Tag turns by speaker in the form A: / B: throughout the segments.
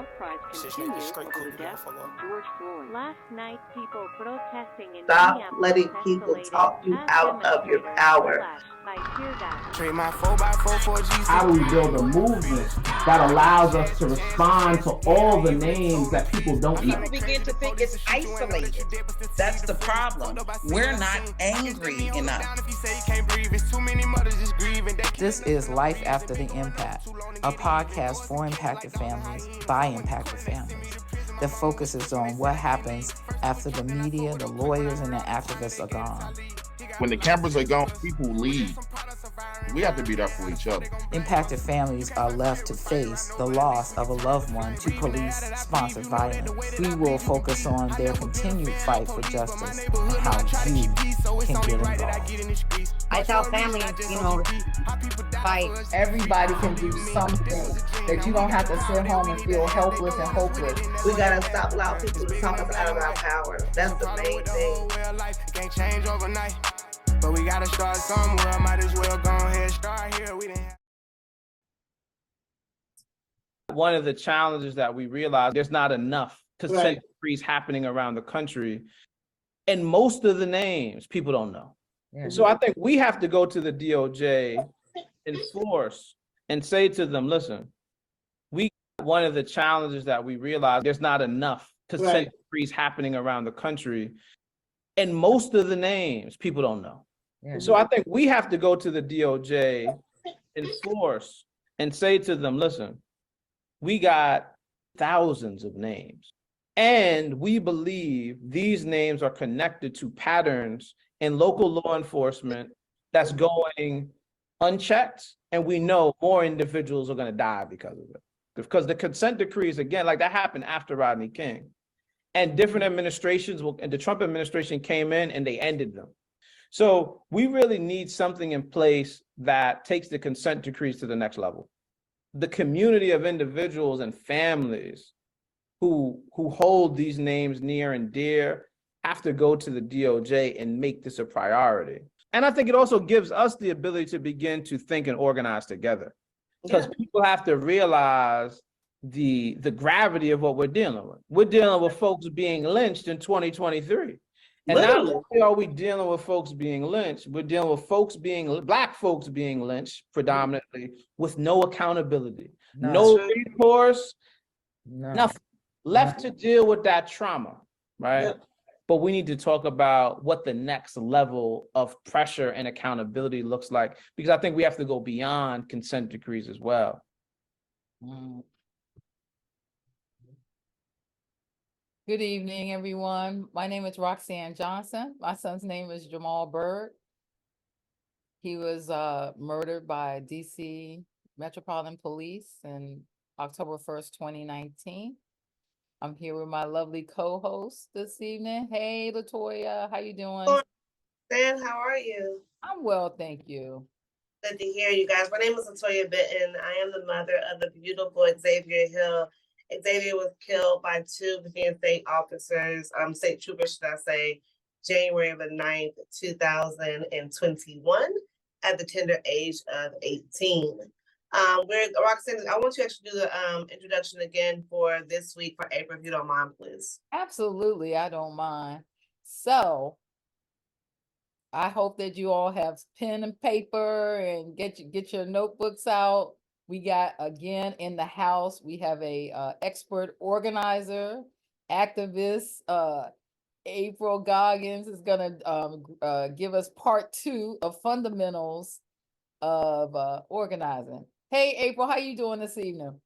A: outcries continue over the death of George Floyd. Last night, people protesting in
B: Stop
A: Minneapolis
B: letting people talk you out of your power.
C: How do we build a movement that allows us to respond to all the names that people don't know?
D: People begin to think it's isolated. That's the problem. We're not angry enough.
E: This is Life After the Impact, a podcast for impacted families by impacted families that focuses on what happens after the media, the lawyers, and the activists are gone.
F: When the cameras are gone, people leave. We have to be there for each other.
E: Impacted families are left to face the loss of a loved one to police-sponsored violence. We will focus on their continued fight for justice and how you can get involved.
G: I tell families, fight.
H: Everybody can do something, that you don't have to sit home and feel helpless and hopeless.
B: We gotta stop allowing people to talk us out of our power. That's the main thing.
I: Can't change overnight, but we gotta start somewhere. Might as well go ahead, start here.
J: One of the challenges that we realize, there's not enough consent decrees happening around the country, and most of the names people don't know. Yeah. So I think we have to go to the DOJ, enforce, and say to them, listen, one of the challenges that we realize, there's not enough consent decrees happening around the country, and most of the names people don't know. Yeah. So I think we have to go to the DOJ, enforce, and say to them, listen, we got thousands of names, and we believe these names are connected to patterns in local law enforcement that's going unchecked, and we know more individuals are going to die because of it. Because the consent decrees, again, like that happened after Rodney King, and different administrations, and the Trump administration came in and they ended them. So we really need something in place that takes the consent decrees to the next level. The community of individuals and families who hold these names near and dear have to go to the DOJ and make this a priority. And I think it also gives us the ability to begin to think and organize together, because people have to realize the gravity of what we're dealing with. We're dealing with folks being lynched in 2023. And not only are we dealing with folks being lynched, we're dealing with Black folks being lynched predominantly with no accountability, no recourse, nothing left to deal with that trauma, right? Yeah. But we need to talk about what the next level of pressure and accountability looks like, because I think we have to go beyond consent decrees as well.
H: Good evening, everyone. My name is Roxanne Johnson. My son's name is Jamal Byrd. He was murdered by DC Metropolitan Police in October 1st, 2019. I'm here with my lovely co-host this evening. Hey, Latoya, how you doing?
B: Dan, how are you?
H: I'm well, thank you.
B: Good to hear you guys. My name is Latoya Bitten. I am the mother of the beautiful Xavier Hill. Xavier was killed by two Virginia State officers, state troopers, should I say, January of the 9th, 2021, at the tender age of 18. Roxanne, I want you to actually do the introduction again for this week for April, if you don't mind, please.
H: Absolutely, I don't mind. So I hope that you all have pen and paper and get your notebooks out. We got, again, in the house, we have a expert organizer, activist, April Goggins is gonna give us part 2 of fundamentals of organizing. Hey, April, how you doing this evening?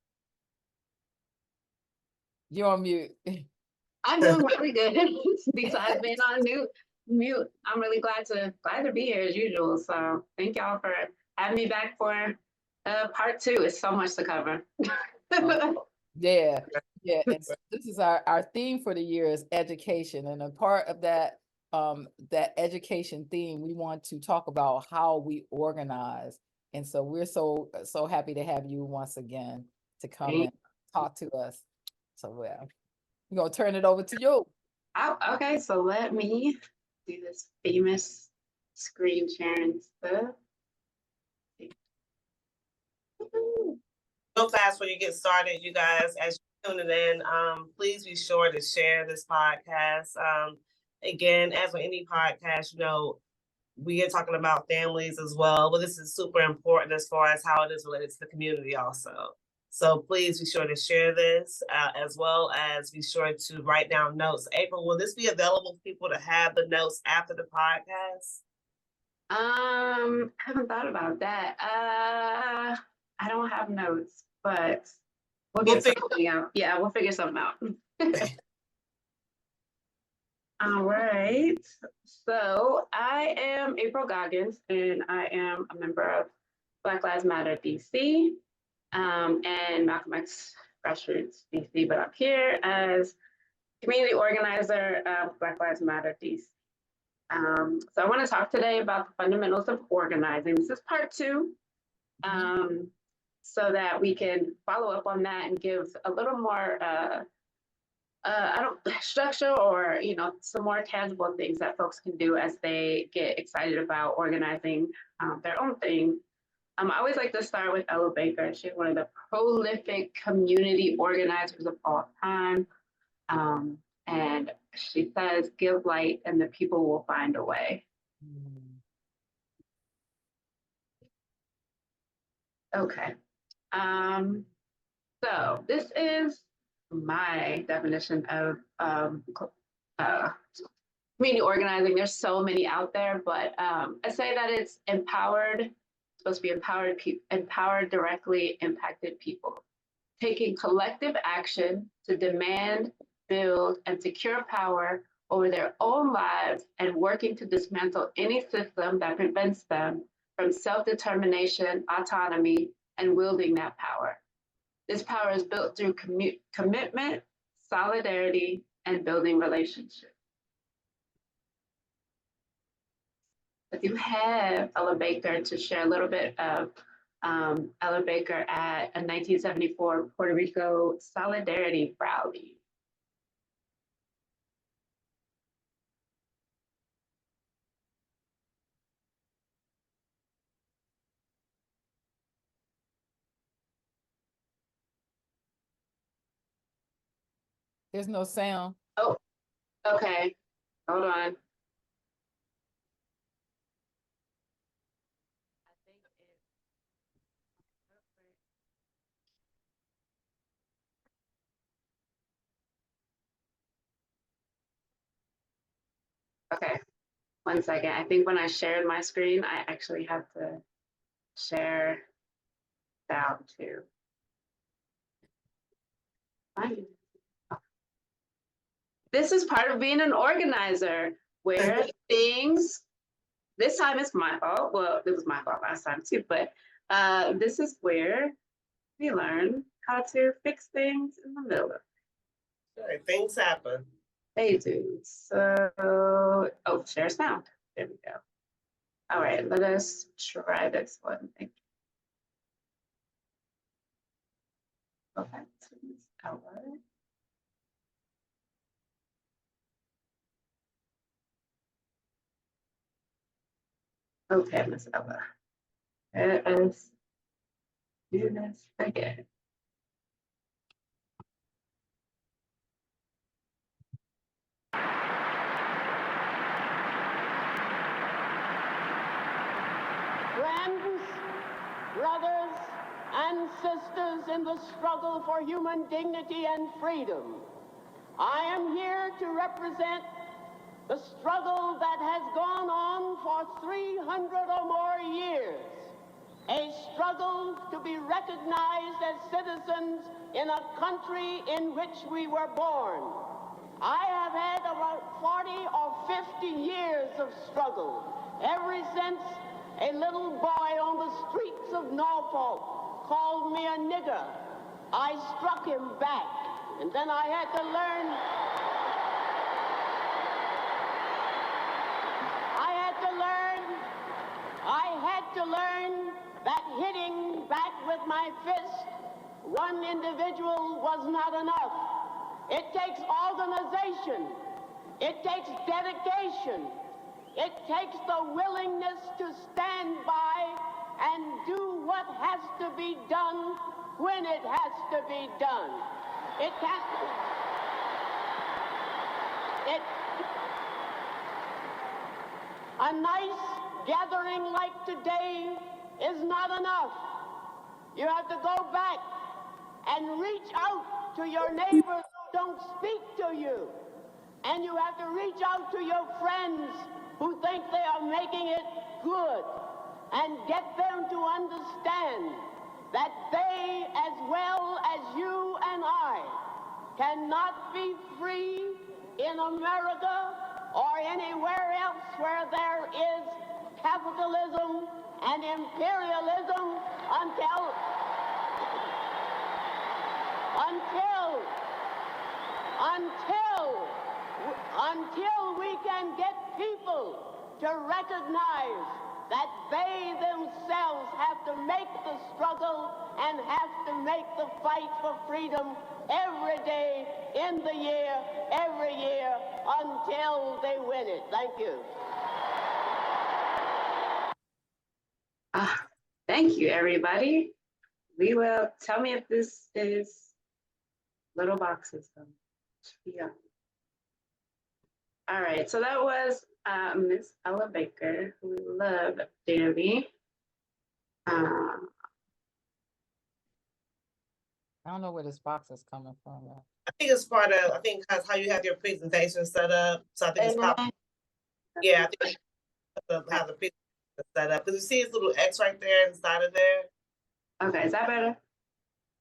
H: You're on mute.
G: I'm doing really good. Besides being on mute, I'm really glad to be here as usual. So thank y'all for having me back for part 2. It's so much to cover.
H: Yeah. This is our theme for the year is education, and a part of that that education theme, we want to talk about how we organize. And so we're so happy to have you once again to come and talk to us. So we're gonna turn it over to you.
G: Oh, okay, so let me do this famous screen sharing stuff.
B: Real fast when you get started, you guys, as tuning in. Please be sure to share this podcast. Again, as with any podcast, we are talking about families as well, but this is super important as far as how it is related to the community also. So please be sure to share this, as well as be sure to write down notes. April, will this be available for people to have the notes after the podcast?
G: I haven't thought about that. I don't have notes, but we'll get something out. Yeah, we'll figure something out. All right. So I am April Goggins, and I am a member of Black Lives Matter DC, and Malcolm X Grassroots DC, but I'm here as community organizer of Black Lives Matter DC. So I want to talk today about the fundamentals of organizing. This is part 2, so that we can follow up on that and give a little more structure, or some more tangible things that folks can do as they get excited about organizing their own thing. I always like to start with Ella Baker. She's one of the prolific community organizers of all time. And she says, give light and the people will find a way. Okay. So this is my definition of community organizing. There's so many out there, but I say that it's empowered, supposed to be empowered directly impacted people, taking collective action to demand, build, and secure power over their own lives, and working to dismantle any system that prevents them from self-determination, autonomy, and wielding that power. This power is built through commitment, solidarity, and building relationships. I do have Ella Baker to share a little bit of Ella Baker at a 1974 Puerto Rico Solidarity rally.
H: There's no sound.
G: Oh, okay. Hold on. Okay, 1 second. I think when I shared my screen, I actually have to share down too. This is part of being an organizer, where things, this time it's my fault. Well, it was my fault last time too, but this is where we learn how to fix things in the middle of it.
B: All right, things happen.
G: They do. So, oh, share sound. There we go. All right, let us try this one. Thank you. Okay, so this outward. Okay, Miss Ella. Let us do this again.
K: Friends, brothers, and sisters in the struggle for human dignity and freedom, I am here to represent the struggle that has gone on for 300 or more years, a struggle to be recognized as citizens in a country in which we were born. I have had about 40 or 50 years of struggle, ever since a little boy on the streets of Norfolk called me a nigger. I struck him back, and then I had to learn that hitting back with my fist one individual was not enough. It takes organization. It takes dedication. It takes the willingness to stand by and do what has to be done when it has to be done. It can. A nice gathering like today is not enough. You have to go back and reach out to your neighbors who don't speak to you. And you have to reach out to your friends who think they are making it good and get them to understand that they, as well as you and I, cannot be free in America or anywhere else where there is capitalism and imperialism until we can get people to recognize that they themselves have to make the struggle and have to make the fight for freedom every day in the year, every year, until they win it. Thank you.
G: Thank you, everybody. We will, tell me if this is little boxes. Yeah. All right, so that was Miss Ella Baker, who we love dearly.
H: I don't know where this box is coming from.
B: I think it's part of, I think that's how you have your presentation set up. So I think it's probably, yeah, I think it's how the presentation is set up. Because you see this little X right there inside of there.
G: Okay, is that better?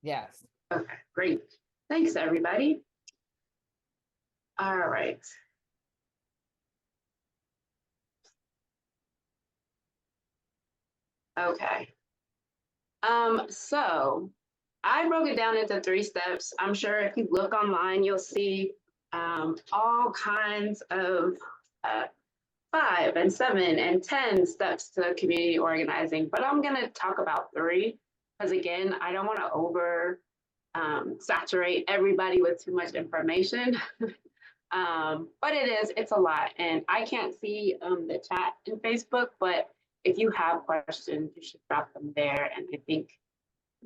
H: Yes.
G: Okay, great. Thanks, everybody. All right. Okay. So I broke it down into 3 steps. I'm sure if you look online, you'll see all kinds of 5 and 7 and 10 steps to community organizing, but I'm gonna talk about 3, because again, I don't wanna over saturate everybody with too much information. But it's a lot, and I can't see the chat in Facebook, but if you have questions, you should drop them there. And I think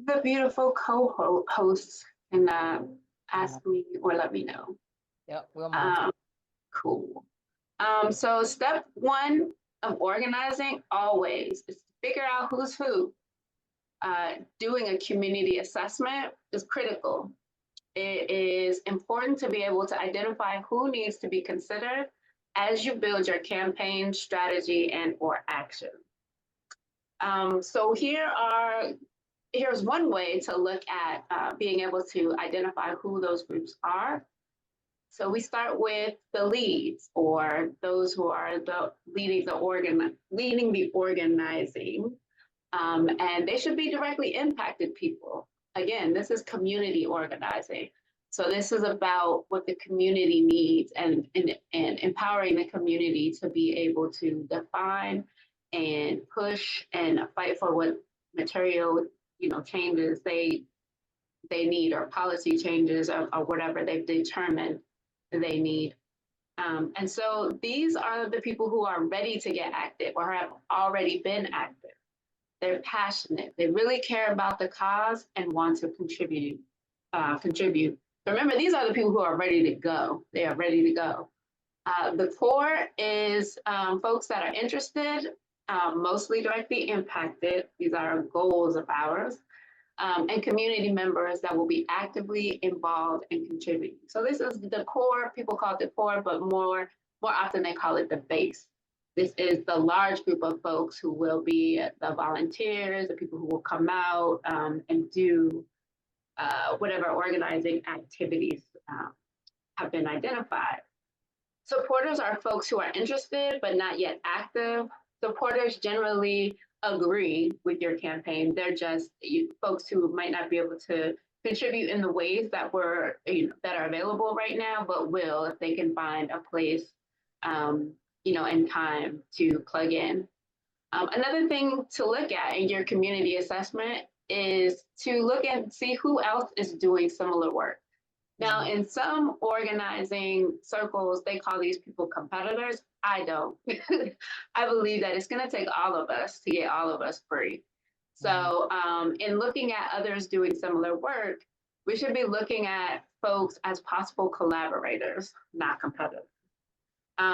G: the beautiful co-hosts can ask me or let me know.
H: Yep, we'll
G: cool. So step 1 of organizing always is to figure out who's who. Doing a community assessment is critical. It is important to be able to identify who needs to be considered as you build your campaign strategy and or action. So here's one way to look at being able to identify who those groups are. So we start with the leads, or those who are leading the organizing, and they should be directly impacted people. Again, this is community organizing. So this is about what the community needs and empowering the community to be able to define and push and fight for what material, changes they need, or policy changes, or whatever they've determined they need. And so these are the people who are ready to get active or have already been active. They're passionate. They really care about the cause and want to contribute. Remember, these are the people who are ready to go. They are ready to go. The core is folks that are interested, mostly directly impacted. These are goals of ours. And community members that will be actively involved and contributing. So this is the core. People call it the core, but more often they call it the base. This is the large group of folks who will be the volunteers, the people who will come out and do whatever organizing activities have been identified. Supporters are folks who are interested but not yet active. Supporters generally agree with your campaign. They're just folks who might not be able to contribute in the ways that that are available right now, but will if they can find a place, and time to plug in. Another thing to look at in your community assessment is to look and see who else is doing similar work. Now, in some organizing circles, they call these people competitors. I don't. I believe that it's going to take all of us to get all of us free. So in looking at others doing similar work, we should be looking at folks as possible collaborators, not competitors.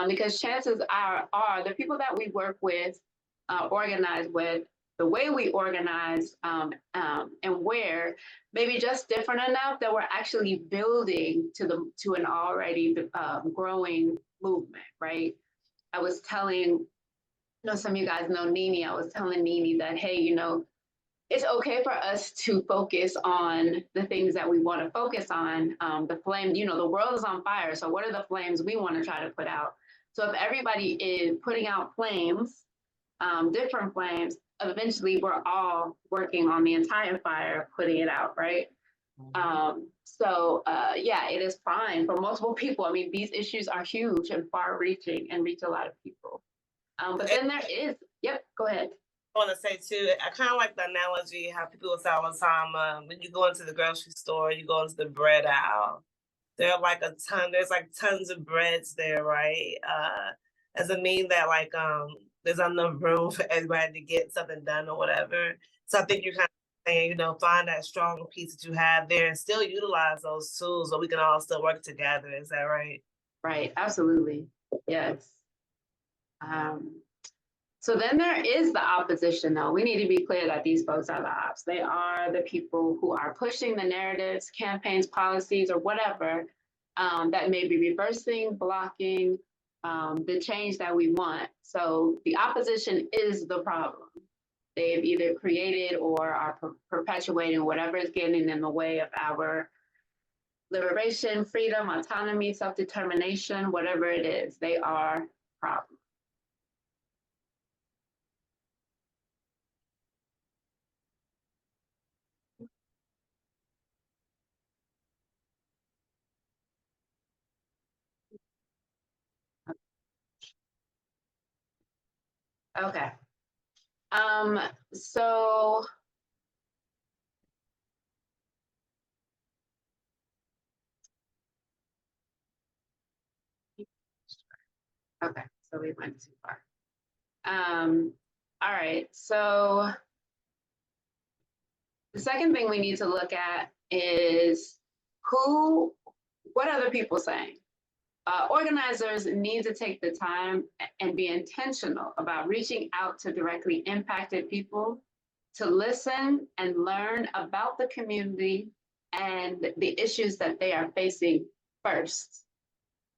G: Because chances are the people that we work with, organize with, the way we organize and where, maybe just different enough that we're actually building to an already growing movement, right? I was telling, some of you guys know Nini. I was telling Nini that, hey, it's okay for us to focus on the things that we want to focus on. The flame, the world is on fire. So what are the flames we want to try to put out? So if everybody is putting out flames, different flames, eventually we're all working on the entire fire, putting it out, right? Yeah, it is fine for multiple people. I mean, these issues are huge and far reaching and reach a lot of people. But then there is, yep, go ahead.
B: I want to say too, I kind of like the analogy how people will say all the time, when you go into the grocery store, you go into the bread aisle, there are like there's like tons of breads there, right? Doesn't mean that like there's enough room for everybody to get something done or whatever. So I think you're kind of saying, find that strong piece that you have there and still utilize those tools so we can all still work together. Is that right?
G: Right, absolutely. Yes. So then there is the opposition, though. We need to be clear that these folks are the ops. They are the people who are pushing the narratives, campaigns, policies, or whatever that may be reversing, blocking the change that we want. So the opposition is the problem. They've either created or are perpetuating whatever is getting in the way of our liberation, freedom, autonomy, self-determination, whatever it is. They are the problem. Okay. So okay, so we went too far. All right, so the second thing we need to look at is what are the people saying? Organizers need to take the time and be intentional about reaching out to directly impacted people to listen and learn about the community and the issues that they are facing first,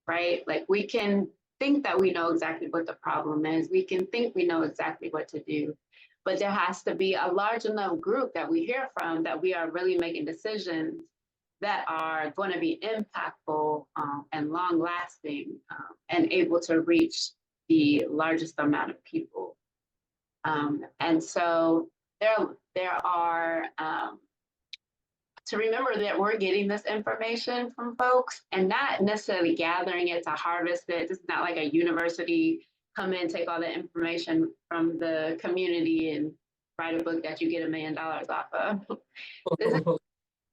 G: right? Like we can think that we know exactly what the problem is. We can think we know exactly what to do, but there has to be a large enough group that we hear from that we are really making decisions that are going to be impactful and long lasting and able to reach the largest amount of people. And so there are, to remember that we're getting this information from folks and not necessarily gathering it to harvest it. It's not like a university, come in, take all the information from the community and write a book that you get $1 million off of.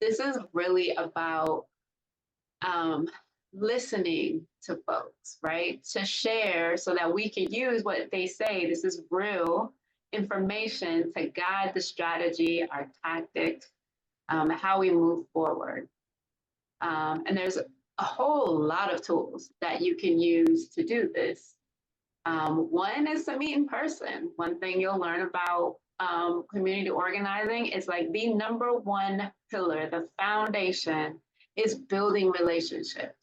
G: This is really about listening to folks, right? To share so that we can use what they say. This is real information to guide the strategy, our tactics, how we move forward. And there's a whole lot of tools that you can use to do this. One is to meet in person. One thing you'll learn about community organizing is like the number one pillar, the foundation is building relationships.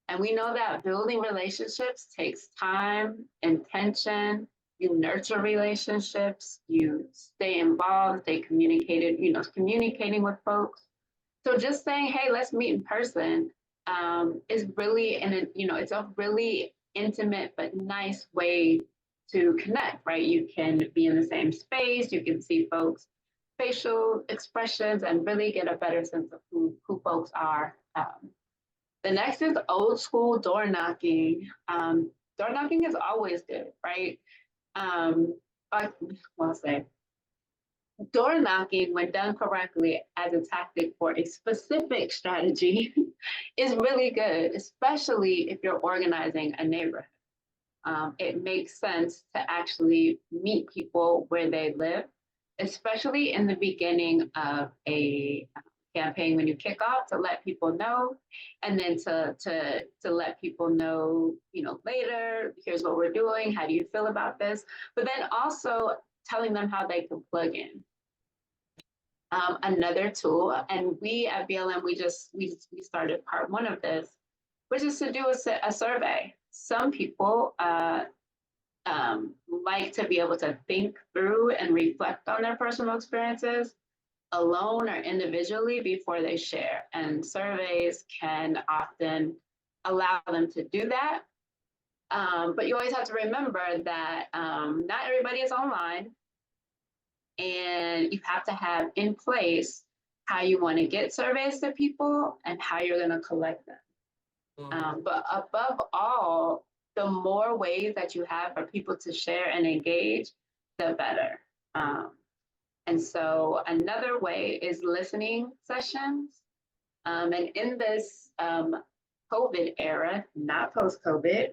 G: And we know that building relationships takes time, intention, you nurture relationships, you stay involved, stay communicated, communicating with folks. So just saying, hey, let's meet in person is really, it's a really intimate but nice way to connect, right? You can be in the same space, you can see folks' facial expressions and really get a better sense of who folks are. The next is old school door knocking. Door knocking is always good, right? Door knocking, when done correctly as a tactic for a specific strategy, is really good, especially if you're organizing a neighborhood. It makes sense to actually meet people where they live, especially in the beginning of a campaign when you kick off to let people know, and then to let people know, you know, later, here's what we're doing, how do you feel about this? But then also telling them how they can plug in. Another tool, and we at BLM, we started part 1 of this, which is to do a survey. Some people like to be able to think through and reflect on their personal experiences alone or individually before they share. And surveys can often allow them to do that. But you always have to remember that not everybody is online, and you have to have in place how you want to get surveys to people and how you're going to collect them. But above all, the more ways that you have for people to share and engage, the better. And so another way is listening sessions. And in this COVID era, not post-COVID,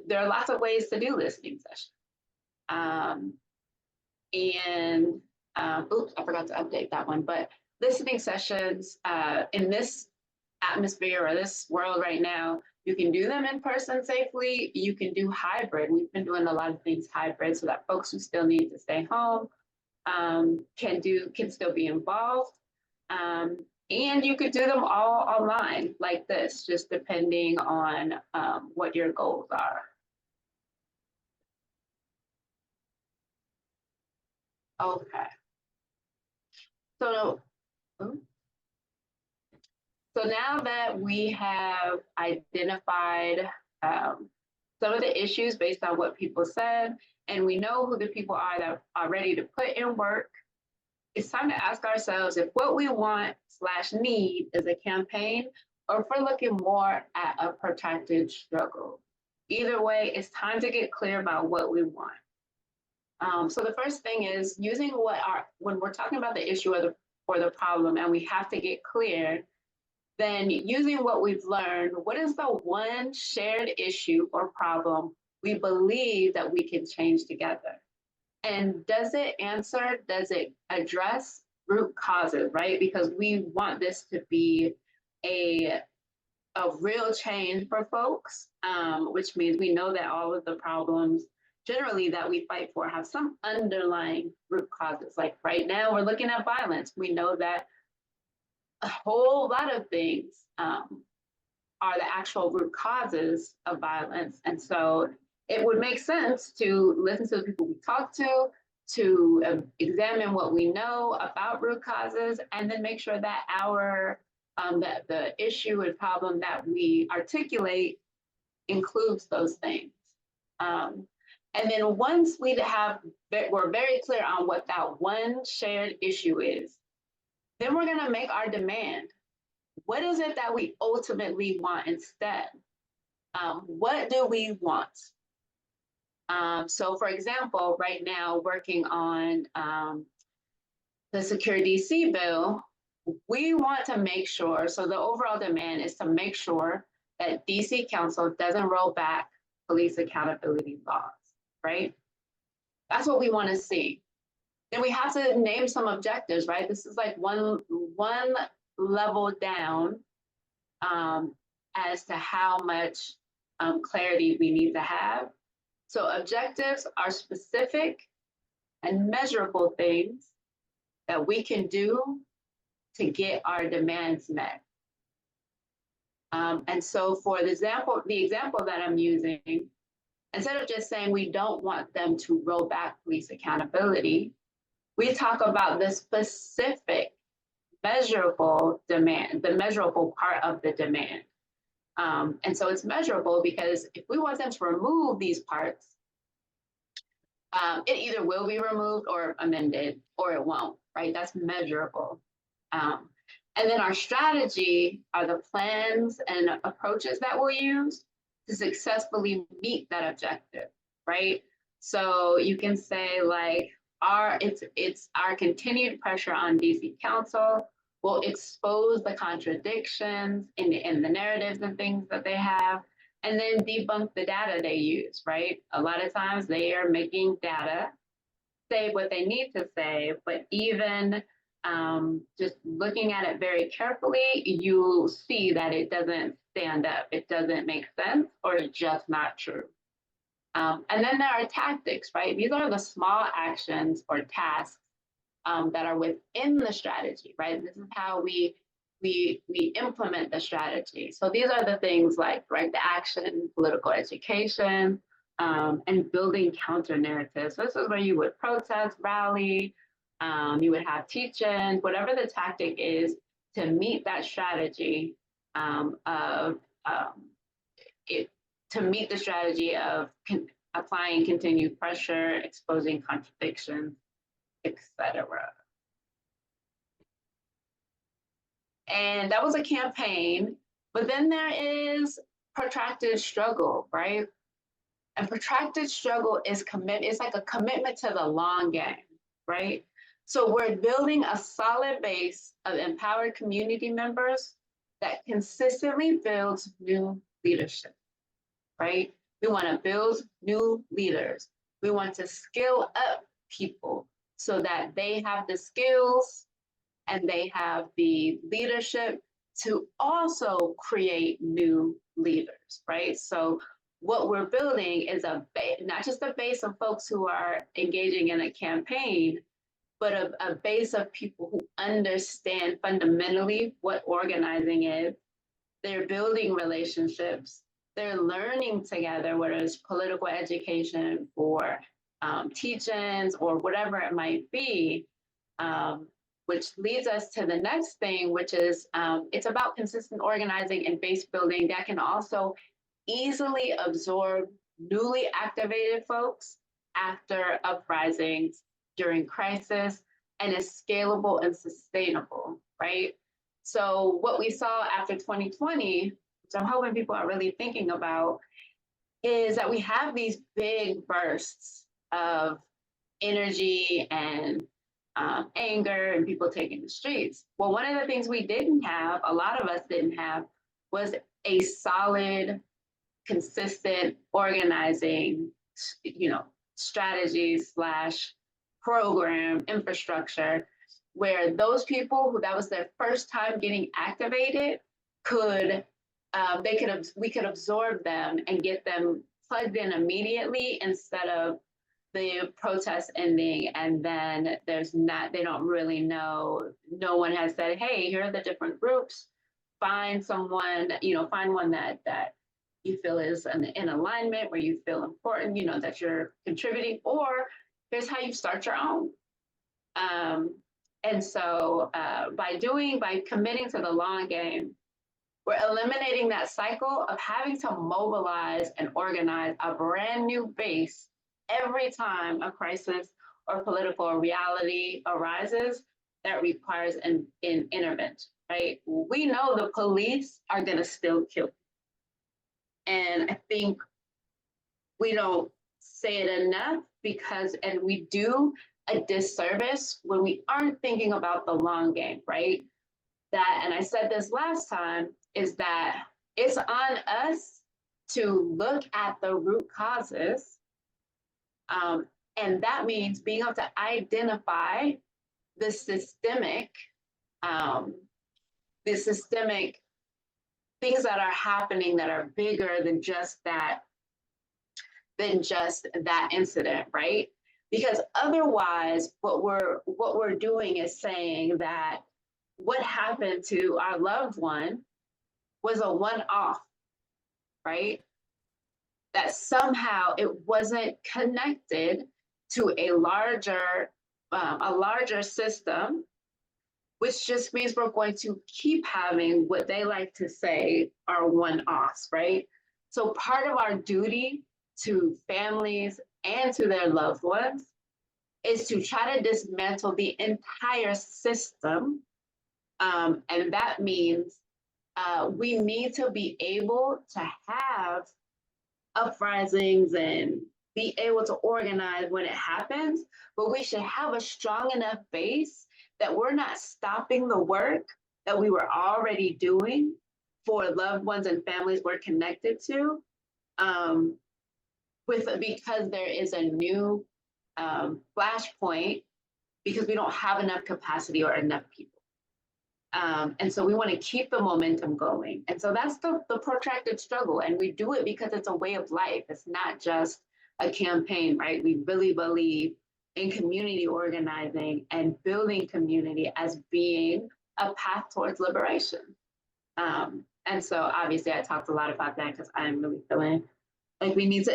G: there are lots of ways to do listening sessions. Oops, I forgot to update that one, but listening sessions in this atmosphere or this world right now, you can do them in person safely. You can do hybrid. We've been doing a lot of things hybrid so that folks who still need to stay home can still be involved. And you could do them all online like this, just depending on what your goals are. Okay. So now that we have identified some of the issues based on what people said, and we know who the people are that are ready to put in work, it's time to ask ourselves if what we want / need is a campaign, or if we're looking more at a protracted struggle. Either way, it's time to get clear about what we want. So the first thing is using when we're talking about the issue or the problem, and we have to get clear, then using what we've learned, what is the one shared issue or problem we believe that we can change together? And does it address root causes, right? Because we want this to be a real change for folks, which means we know that all of the problems generally that we fight for have some underlying root causes. Like right now, we're looking at violence. We know that a whole lot of things are the actual root causes of violence. And so it would make sense to listen to the people we talk to examine what we know about root causes, and then make sure that that the issue and problem that we articulate includes those things. And then once we're very clear on what that one shared issue is, then we're going to make our demand. What is it that we ultimately want instead? What do we want? So for example, right now, working on the Secure DC bill, we want to make sure, so the overall demand is to make sure that DC Council doesn't roll back police accountability laws, right? That's what we want to see. Then we have to name some objectives, right? This is like one level down as to how much clarity we need to have. So objectives are specific and measurable things that we can do to get our demands met. And so for the example that I'm using, instead of just saying we don't want them to roll back police accountability, we talk about the specific measurable demand, the measurable part of the demand. And so it's measurable because if we want them to remove these parts, it either will be removed or amended, or it won't, right? That's measurable. And then our strategy are the plans and approaches that we'll use to successfully meet that objective, right? So you can say like, it's our continued pressure on DC Council will expose the contradictions in the narratives and things that they have, and then debunk the data they use, right? A lot of times they are making data say what they need to say, but even just looking at it very carefully, you see that it doesn't stand up, it doesn't make sense, or it's just not true. And then there are tactics, right? These are the small actions or tasks that are within the strategy, right? This is how we implement the strategy. So these are the things like direct action, political education, and building counter narratives. So this is where you would protest, rally, you would have teach-ins, whatever the tactic is to meet that strategy to meet the strategy of applying continued pressure, exposing contradictions, etc. And that was a campaign, but then there is protracted struggle, right? And protracted struggle is it's like a commitment to the long game, right? So we're building a solid base of empowered community members that consistently builds new leadership, right? We want to build new leaders. We want to skill up people so that they have the skills and they have the leadership to also create new leaders, right? So what we're building is not just a base of folks who are engaging in a campaign, but a base of people who understand fundamentally what organizing is. They're building relationships. They're learning together, whether it's political education or teach-ins or whatever it might be, which leads us to the next thing, which is it's about consistent organizing and base building that can also easily absorb newly activated folks after uprisings during crisis, and is scalable and sustainable, right? So what we saw after 2020, which I'm hoping people are really thinking about, is that we have these big bursts of energy and anger and people taking the streets. Well, one of the things we didn't have, a lot of us didn't have, was a solid, consistent organizing, strategy / program infrastructure where those people who that was their first time getting activated we could absorb them and get them plugged in immediately instead of the protest ending and then they don't really know, no one has said, hey, here are the different groups, find someone, find one that you feel is in alignment, where you feel important, that you're contributing, or here's how you start your own. And so by committing to the long game, we're eliminating that cycle of having to mobilize and organize a brand new base every time a crisis or political reality arises that requires an intervention, right? We know the police are gonna still kill. And I think we don't say it enough and we do a disservice when we aren't thinking about the long game, right? And I said this last time, is that it's on us to look at the root causes. And that means being able to identify the systemic things that are happening that are bigger than just that incident, right? Because otherwise, what we're doing is saying that what happened to our loved one was a one-off, right? That somehow it wasn't connected to a larger system, which just means we're going to keep having what they like to say are one-offs, right? So part of our duty to families and to their loved ones is to try to dismantle the entire system. And that means we need to be able to have uprisings and be able to organize when it happens, but we should have a strong enough base that we're not stopping the work that we were already doing for loved ones and families we're connected to, because there is a new flashpoint because we don't have enough capacity or enough people. And so we want to keep the momentum going. And so that's the protracted struggle. And we do it because it's a way of life. It's not just a campaign, right? We really believe in community organizing and building community as being a path towards liberation. And so obviously I talked a lot about that because I'm really feeling like we need to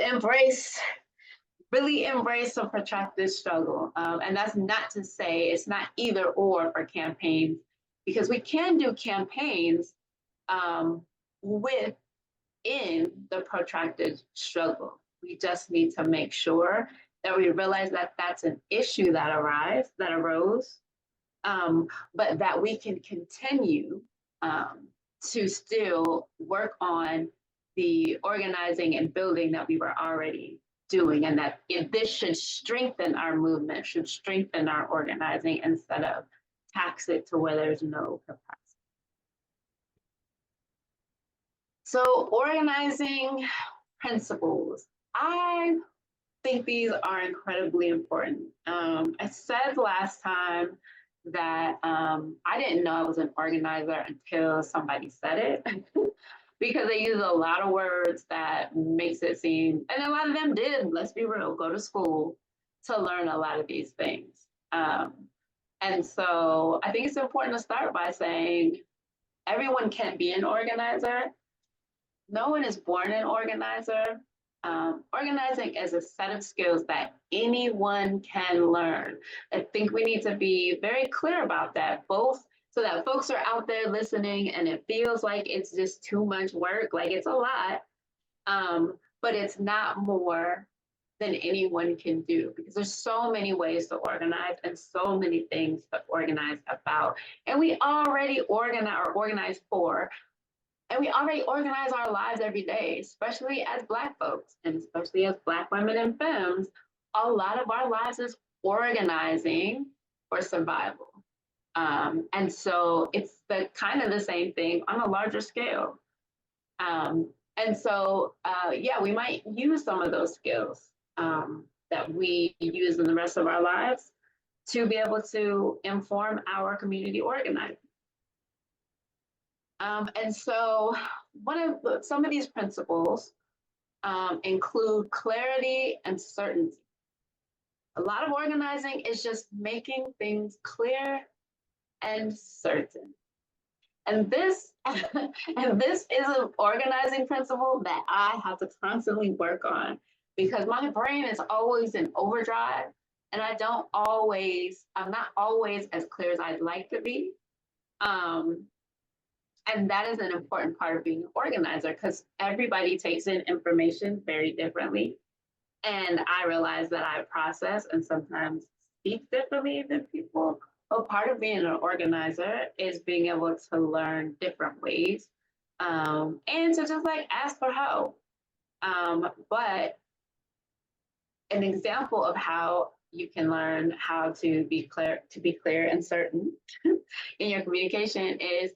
G: really embrace the protracted struggle. And that's not to say it's not either or for campaigns, because we can do campaigns within the protracted struggle. We just need to make sure that we realize that that's an issue that arose, but that we can continue to still work on the organizing and building that we were already doing, and that this should strengthen our movement, should strengthen our organizing instead of tax it to where there's no capacity. So organizing principles, I think these are incredibly important. I said last time that I didn't know I was an organizer until somebody said it, because they use a lot of words that makes it seem, and a lot of them did, let's be real, go to school to learn a lot of these things. And so I think it's important to start by saying everyone can't be an organizer. No one is born an organizer. Organizing is a set of skills that anyone can learn. I think we need to be very clear about that, both so that folks are out there listening and it feels like it's just too much work, like it's a lot, but it's not more than anyone can do, because there's so many ways to organize and so many things to organize about. And we already organize for, and we already organize our lives every day, especially as Black folks, and especially as Black women and femmes. A lot of our lives is organizing for survival. And so it's the kind of the same thing on a larger scale. And so, yeah, we might use some of those skills that we use in the rest of our lives to be able to inform our community organizing. And so some of these principles include clarity and certainty. A lot of organizing is just making things clear and certain. And this is an organizing principle that I have to constantly work on, because my brain is always in overdrive, and I'm not always as clear as I'd like to be. And that is an important part of being an organizer, because everybody takes in information very differently. And I realize that I process and sometimes speak differently than people. But part of being an organizer is being able to learn different ways and to just like ask for help. But an example of how you can learn how to be clear and certain in your communication is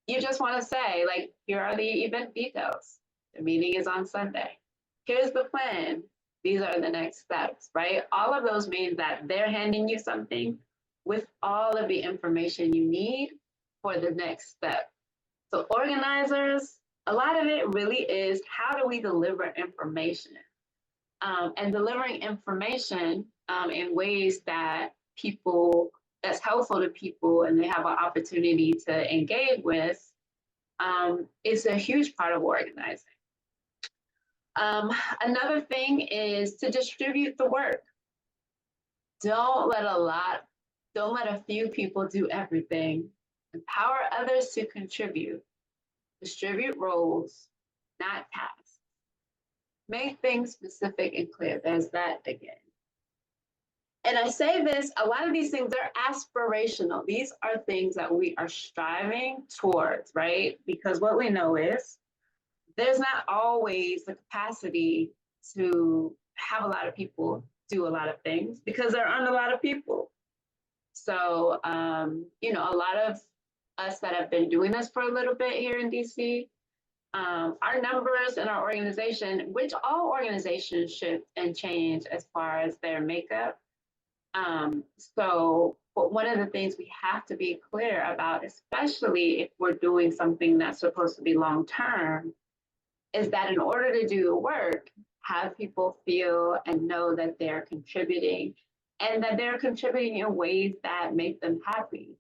G: you just want to say, like, here are the event details. The meeting is on Sunday. Here's the plan. These are the next steps, right? All of those mean that they're handing you something with all of the information you need for the next step. So organizers, a lot of it really is, how do we deliver information? And delivering information in ways that that's helpful to people and they have an opportunity to engage with is a huge part of organizing. Another thing is to distribute the work. Don't let a few people do everything. Empower others to contribute. Distribute roles, not tasks. Make things specific and clear. There's that again. And I say this, a lot of these things are aspirational. These are things that we are striving towards, right? Because what we know is there's not always the capacity to have a lot of people do a lot of things because there aren't a lot of people. So, a lot of us that have been doing this for a little bit here in DC, our numbers in our organization, which all organizations shift and change as far as their makeup. But one of the things we have to be clear about, especially if we're doing something that's supposed to be long-term, is that in order to do the work, have people feel and know that they're contributing and that they're contributing in ways that make them happy,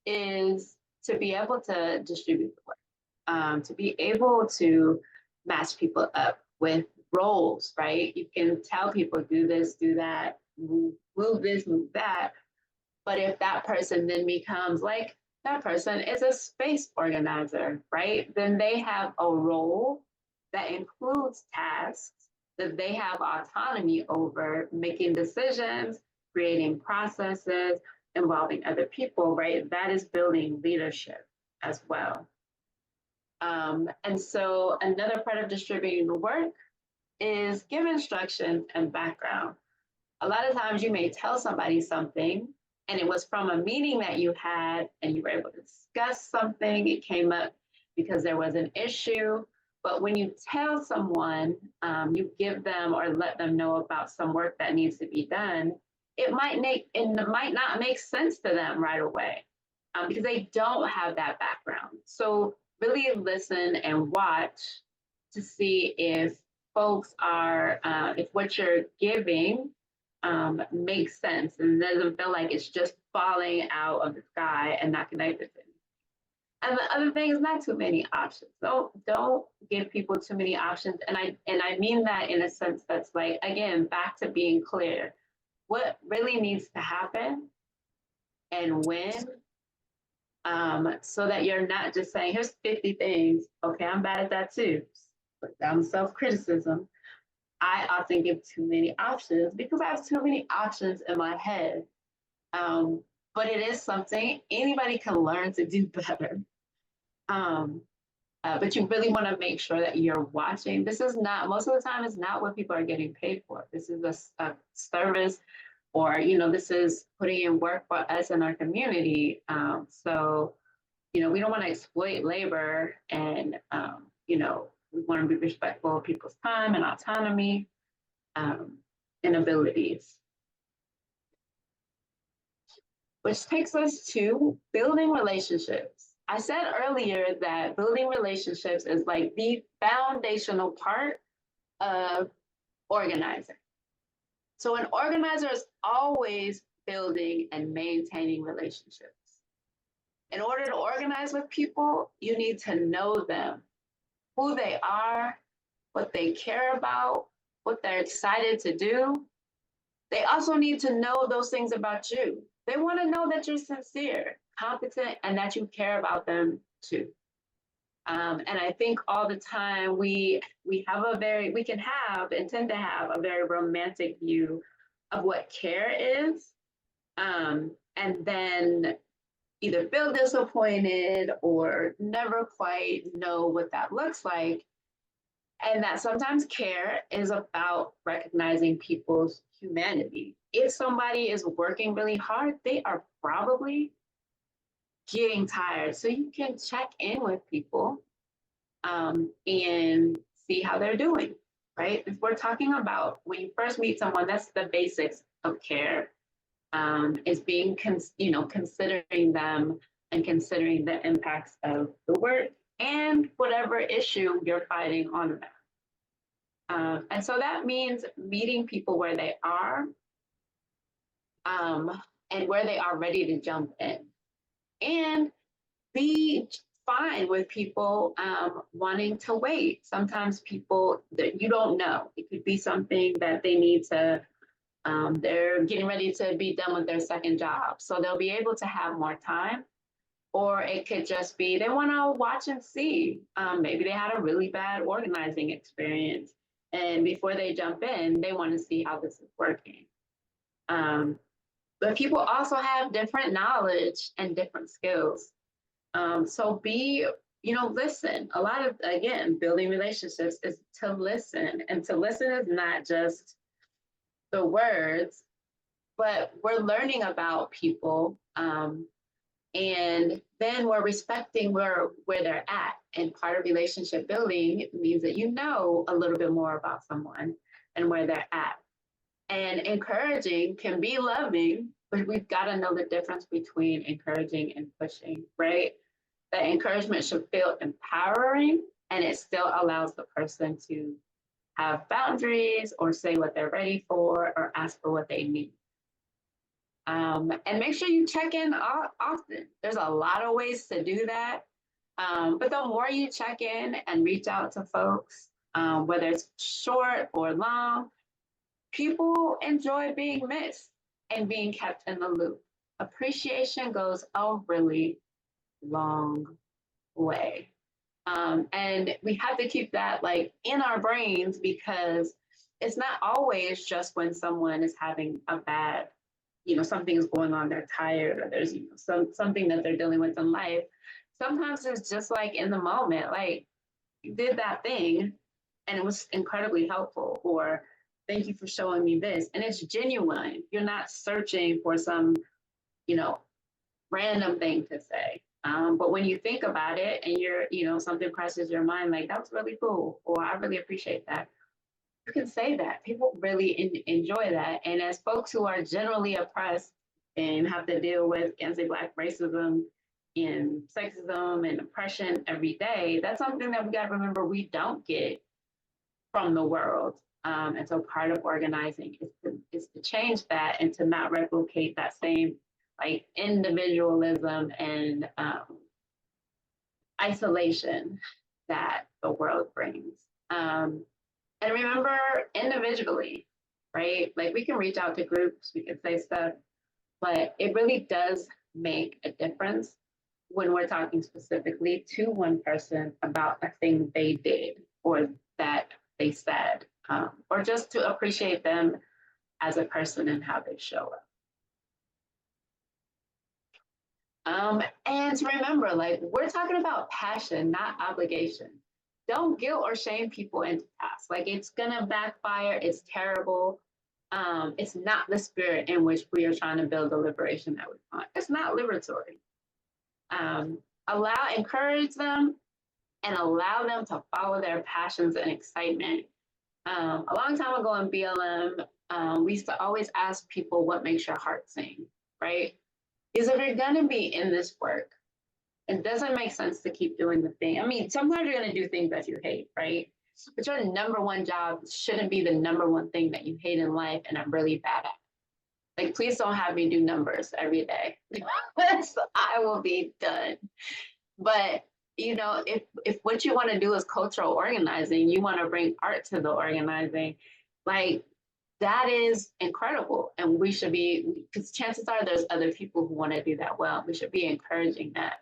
G: is to be able to distribute the work, to be able to match people up with roles, right? You can tell people do this, do that, move this, move that. But if that person then becomes like, that person is a space organizer, right? Then they have a role that includes tasks that they have autonomy over, making decisions, creating processes, involving other people, right? That is building leadership as well. And so another part of distributing the work is give instructions and background. A lot of times you may tell somebody something and it was from a meeting that you had and you were able to discuss something, it came up because there was an issue. But when you tell someone, you give them or let them know about some work that needs to be done, it might not make sense to them right away because they don't have that background. So really listen and watch to see if folks are, if what you're giving makes sense and doesn't feel like it's just falling out of the sky and not connected to anything. And the other thing is not too many options. Don't give people too many options. And I mean that in a sense that's like, again, back to being clear. What really needs to happen and when, so that you're not just saying, here's 50 things. Okay, I'm bad at that too. Put down self-criticism. I often give too many options because I have too many options in my head. But it is something anybody can learn to do better. But you really want to make sure that you're watching. This is not, most of the time, it's not what people are getting paid for. This is a service, or, this is putting in work for us in our community. So, we don't want to exploit labor and, we want to be respectful of people's time and autonomy and abilities. Which takes us to building relationships. I said earlier that building relationships is like the foundational part of organizing. So an organizer is always building and maintaining relationships. In order to organize with people, you need to know them, who they are, what they care about, what they're excited to do. They also need to know those things about you. They want to know that you're sincere, competent, and that you care about them too. And I think all the time we can have and tend to have a very romantic view of what care is, and then either feel disappointed or never quite know what that looks like. And that sometimes care is about recognizing people's humanity. If somebody is working really hard, they are probably getting tired. So you can check in with people and see how they're doing, right? If we're talking about when you first meet someone, that's the basics of care, is being, considering them and considering the impacts of the work and whatever issue you're fighting on them. And so that means meeting people where they are and where they are ready to jump in. And be fine with people wanting to wait. Sometimes people that you don't know, it could be something that they need to, they're getting ready to be done with their second job. So they'll be able to have more time. Or it could just be they want to watch and see. Maybe they had a really bad organizing experience. And before they jump in, they want to see how this is working. But people also have different knowledge and different skills. So listen. A lot of, again, building relationships is to listen. And to listen is not just the words, but we're learning about people And then we're respecting where they're at. And part of relationship building means that you know a little bit more about someone and where they're at. And encouraging can be loving, but we've got to know the difference between encouraging and pushing, right? That encouragement should feel empowering, and it still allows the person to have boundaries or say what they're ready for or ask for what they need. And make sure you check in often. There's a lot of ways to do that. But the more you check in and reach out to folks, whether it's short or long, people enjoy being missed and being kept in the loop. Appreciation goes a really long way. And we have to keep that like in our brains, because it's not always just when someone is having a bad, something is going on, they're tired, or there's, something that they're dealing with in life. Sometimes it's just like in the moment, like you did that thing and it was incredibly helpful, or thank you for showing me this. And it's genuine. You're not searching for some, random thing to say. But when you think about it and you're, something crosses your mind, like that was really cool, or I really appreciate that. You can say that. People really enjoy that. And as folks who are generally oppressed and have to deal with anti-Black racism and sexism and oppression every day, that's something that we got to remember we don't get from the world. And so part of organizing is to change that and to not replicate that same like individualism and isolation that the world brings. And remember, individually, right? Like we can reach out to groups, we can say stuff, but it really does make a difference when we're talking specifically to one person about a thing they did or that they said, or just to appreciate them as a person and how they show up. And to remember, like, we're talking about passion, not obligation. Don't guilt or shame people into tasks. Like, it's gonna backfire, it's terrible. It's not the spirit in which we are trying to build the liberation that we want. It's not liberatory. Encourage them and allow them to follow their passions and excitement. A long time ago in BLM, we used to always ask people what makes your heart sing, right? Is if you're gonna be in this work, it doesn't make sense to keep doing the thing. I mean, sometimes you're gonna do things that you hate, right? But your number one job shouldn't be the number one thing that you hate in life and are really bad at. Like, please don't have me do numbers every day. So I will be done. But if what you want to do is cultural organizing, you want to bring art to the organizing, like that is incredible. And we should be, because chances are there's other people who want to do that well. We should be encouraging that.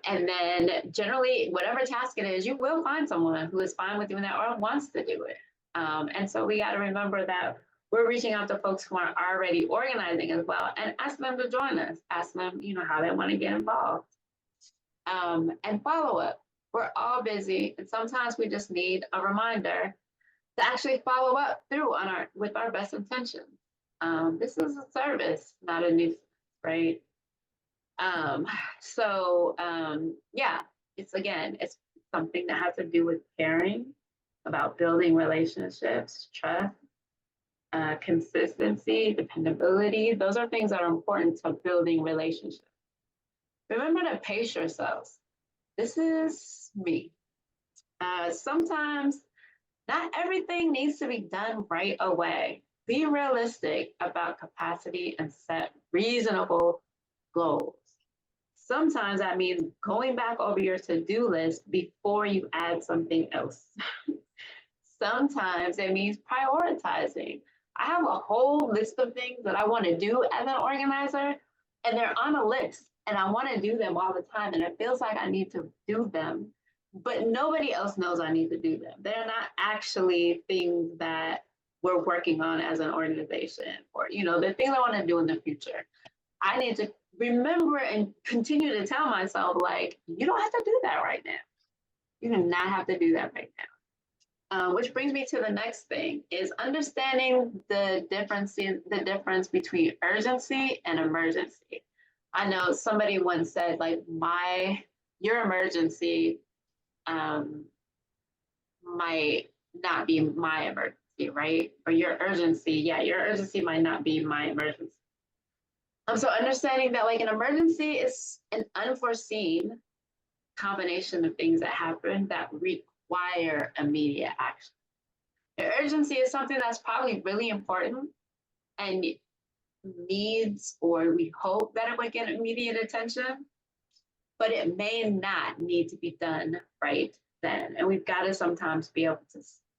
G: And then generally, whatever task it is, you will find someone who is fine with doing that or wants to do it. And so we got to remember that we're reaching out to folks who are already organizing as well and ask them to join us, ask them, how they want to get involved. And follow up. We're all busy, and sometimes we just need a reminder to actually follow up through with our best intentions. This is a service, not a nuisance, right? Yeah, it's something that has to do with caring about building relationships, trust, consistency, dependability. Those are things that are important to building relationships. Remember to pace yourselves. This is me. Sometimes not everything needs to be done right away. Be realistic about capacity and set reasonable goals. Sometimes that means going back over your to-do list before you add something else. Sometimes it means prioritizing. I have a whole list of things that I want to do as an organizer, and they're on a list, and I want to do them all the time, and it feels like I need to do them, but nobody else knows I need to do them. They're not actually things that we're working on as an organization, or, the things I want to do in the future. I need to remember and continue to tell myself, like, you don't have to do that right now. You do not have to do that right now. Which brings me to the next thing is understanding the difference between urgency and emergency. I know somebody once said like your emergency might not be my emergency, right? Or your urgency might not be my emergency. So understanding that like an emergency is an unforeseen combination of things that happen that require immediate action. The urgency is something that's probably really important and needs, or we hope that it would get immediate attention, but it may not need to be done right then. And we've got to sometimes be able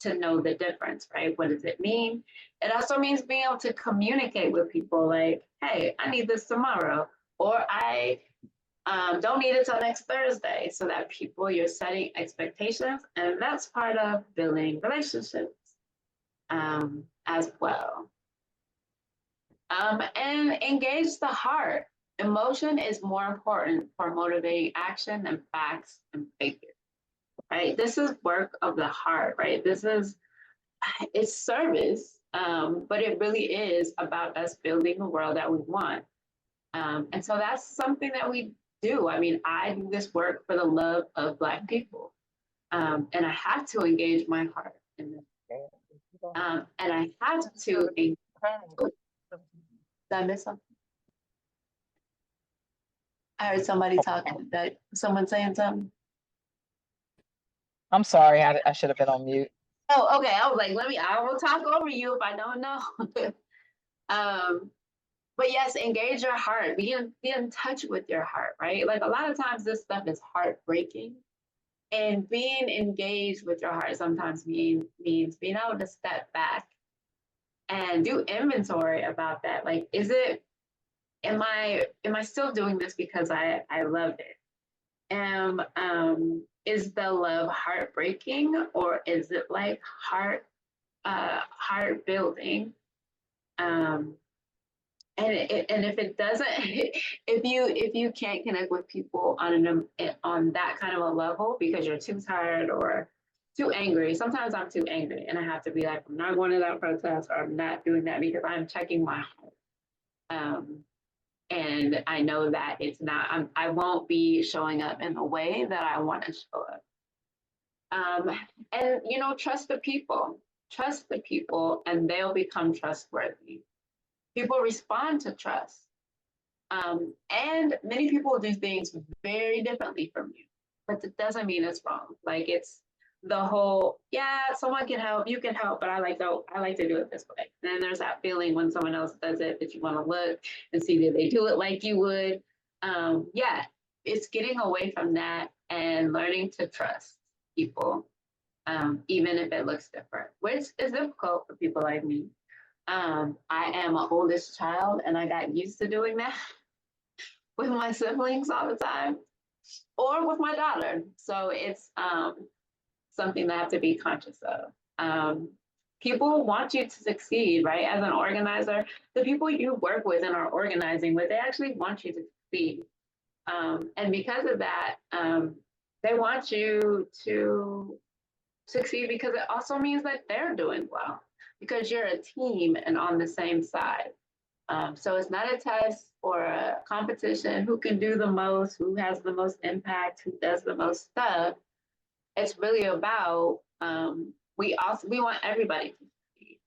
G: to know the difference, right? What does it mean? It also means being able to communicate with people like, hey, I need this tomorrow, or I don't need it till next Thursday, so that you're setting expectations, and that's part of building relationships as well. And engage the heart. Emotion is more important for motivating action than facts and figures, right? This is work of the heart, right? It's service, but it really is about us building the world that we want. And so that's something that we do. I mean, I do this work for the love of Black people. And I have to engage my heart in this. And I have to engage. Did I miss something? I heard somebody talking. Someone saying something?
E: I'm sorry, I should have been on mute.
G: Oh, okay. I was like, I will talk over you if I don't know. But yes, engage your heart. Be in touch with your heart, right? Like a lot of times this stuff is heartbreaking. And being engaged with your heart sometimes means being able to step back and do inventory about that. Like, am I still doing this because I love it? Is the love heartbreaking, or is it like heart building? And if it doesn't, if you can't connect with people on that kind of a level because you're too tired or too angry, sometimes I'm too angry and I have to be like, I'm not going to that protest, or I'm not doing that because I'm checking my heart. And I know that it's not, I won't be showing up in the way that I want to show up. And trust the people, and they'll become trustworthy. People respond to trust. And many people do things very differently from you, but it doesn't mean it's wrong. Like it's the whole, yeah, someone can help, you can help, but I like to do it this way. And then there's that feeling when someone else does it that you want to look and see that they do it like you would. Yeah, it's getting away from that and learning to trust people, even if it looks different, which is difficult for people like me. I am an oldest child, and I got used to doing that with my siblings all the time, or with my daughter. So it's something that I have to be conscious of. People want you to succeed, right? As an organizer, the people you work with and are organizing with, they actually want you to succeed. And because of that, they want you to succeed because it also means that they're doing well, because you're a team and on the same side. So it's not a test or a competition who can do the most, who has the most impact, who does the most stuff. It's really about, we want everybody to succeed.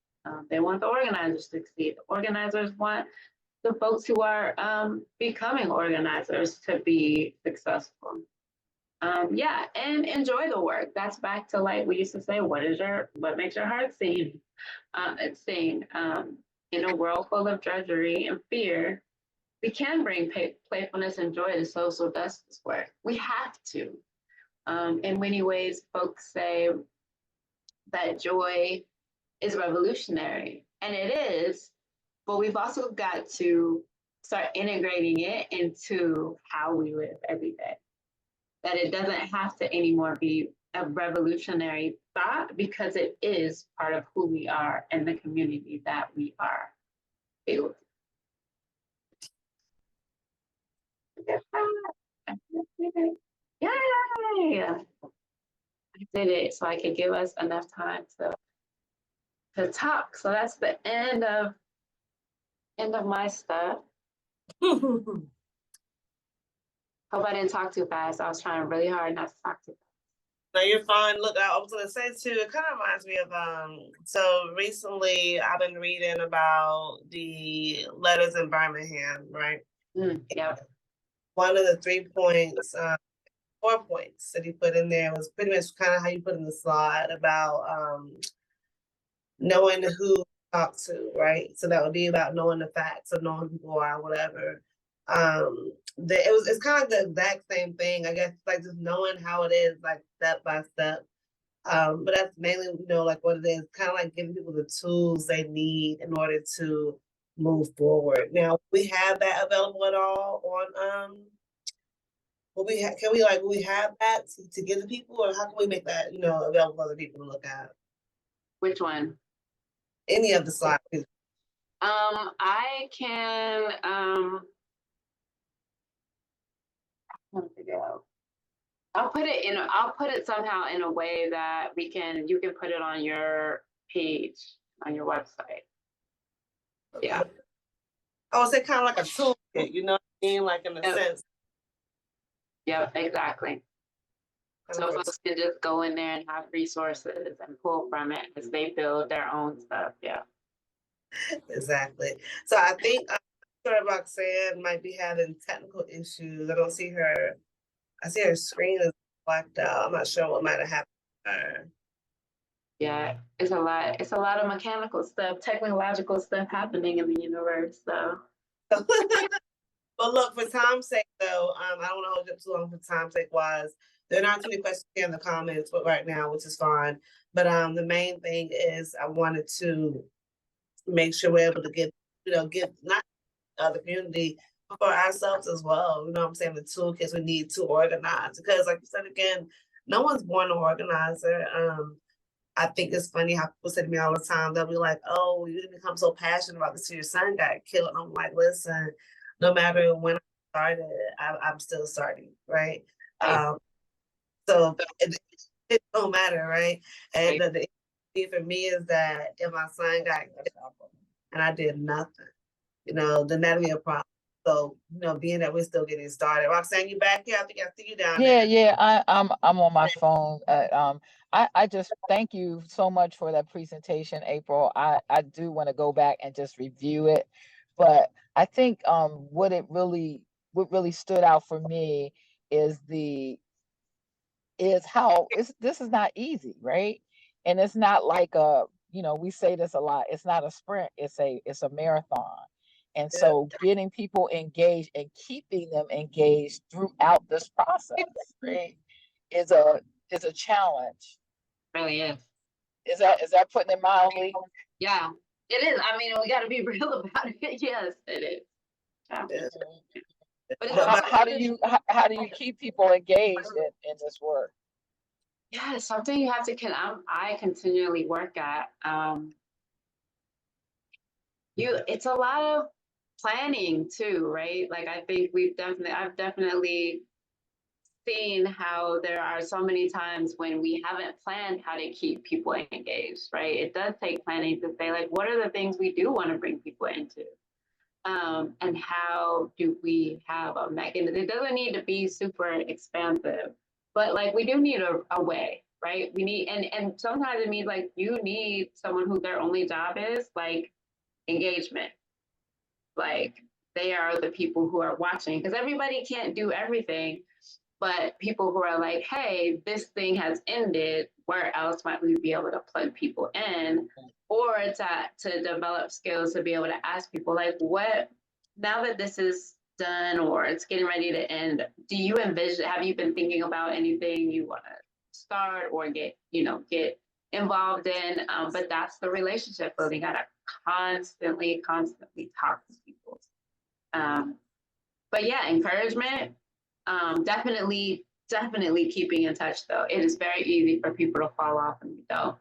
G: They want the organizers to succeed. The organizers want the folks who are becoming organizers to be successful. Yeah, and enjoy the work. That's back to like we used to say, what makes your heart sing? In a world full of drudgery and fear, we can bring playfulness and joy to social justice work. We have to. In many ways, folks say that joy is revolutionary, and it is, but we've also got to start integrating it into how we live every day. That it doesn't have to anymore be a revolutionary thought, because it is part of who we are and the community that we are building. Yay! did it so I could give us enough time to talk. So that's the end of my stuff. Hope I didn't talk too fast. I was trying really hard not to talk too fast.
B: No, you're fine. Look, I was gonna say too, it kind of reminds me of so recently I've been reading about the letters in Birmingham, right?
G: Yeah.
B: One of the 3 points, 4 points that he put in there was pretty much kind of how you put in the slide about knowing who to talk to, right? So that would be about knowing the facts of knowing who people are, whatever. It's kind of the exact same thing, I guess, like just knowing how it is, like step by step. But that's mainly, like what it is, kind of like giving people the tools they need in order to move forward. Now, we have that available at all on will we have that to give to people, or how can we make that, available for other people to look at?
G: Which one?
B: Any of the slides.
G: I can I'll put it somehow in a way that you can put it on your page, on your website. Yeah.
B: Oh, is it kind of like a toolkit, you know what I mean? Like in a sense.
G: Yeah, exactly. So folks can just go in there and have resources and pull from it as they build their own stuff. Yeah.
B: Exactly. So I think Roxanne might be having technical issues. I don't see her. I see her screen is blacked out. I'm not sure what might have happened to her.
G: Yeah, it's a lot of mechanical stuff, technological stuff happening in the universe. So
B: but look, for time's sake though, I don't want to hold you up too long for time's sake wise. There are not too many questions here in the comments, but right now, which is fine. But the main thing is I wanted to make sure we're able to give not the community, but for ourselves as well. You know what I'm saying? The toolkits we need to organize. Because like you said again, no one's born an organizer. I think it's funny how people say to me all the time, they'll be like, oh, you didn't become so passionate about this, your son got killed. And I'm like, listen, no matter when I started, I'm still starting, right? So it don't matter, right? And the thing for me is that if my son got killed and I did nothing, then that'd be a problem. So, being that we're still getting started. Roxanne, you back here? I think I see you down there.
E: Yeah, I'm on my phone. I just thank you so much for that presentation, April. I do want to go back and just review it, but I think what really stood out for me is how this is not easy, right? And it's not like we say this a lot. It's not a sprint. It's a marathon. And so getting people engaged and keeping them engaged throughout this process, right, is a challenge.
G: Really is.
E: Is that putting it mildly?
G: Yeah, it is. I mean, we got to be real about it. Yes, it is. Yeah.
E: But how do you keep people engaged in this work?
G: Yeah, it's something you have to I continually work at. It's a lot of planning too, right? Like I think I've definitely seen how there are so many times when we haven't planned how to keep people engaged, right? It does take planning to say, like, what are the things we do want to bring people into? And how do we have a mechanism? It doesn't need to be super expansive, but like we do need a way, right? We need, and sometimes it means like you need someone who their only job is like engagement. Like they are the people who are watching, because everybody can't do everything, but people who are like, hey, this thing has ended, where else might we be able to plug people in? Or to develop skills to be able to ask people like, what, now that this is done or it's getting ready to end, do you envision, have you been thinking about anything you want to start or get involved in? But that's the relationship building. Gotta constantly talk to people. But yeah, encouragement, definitely keeping in touch though. It is very easy for people to fall off and go.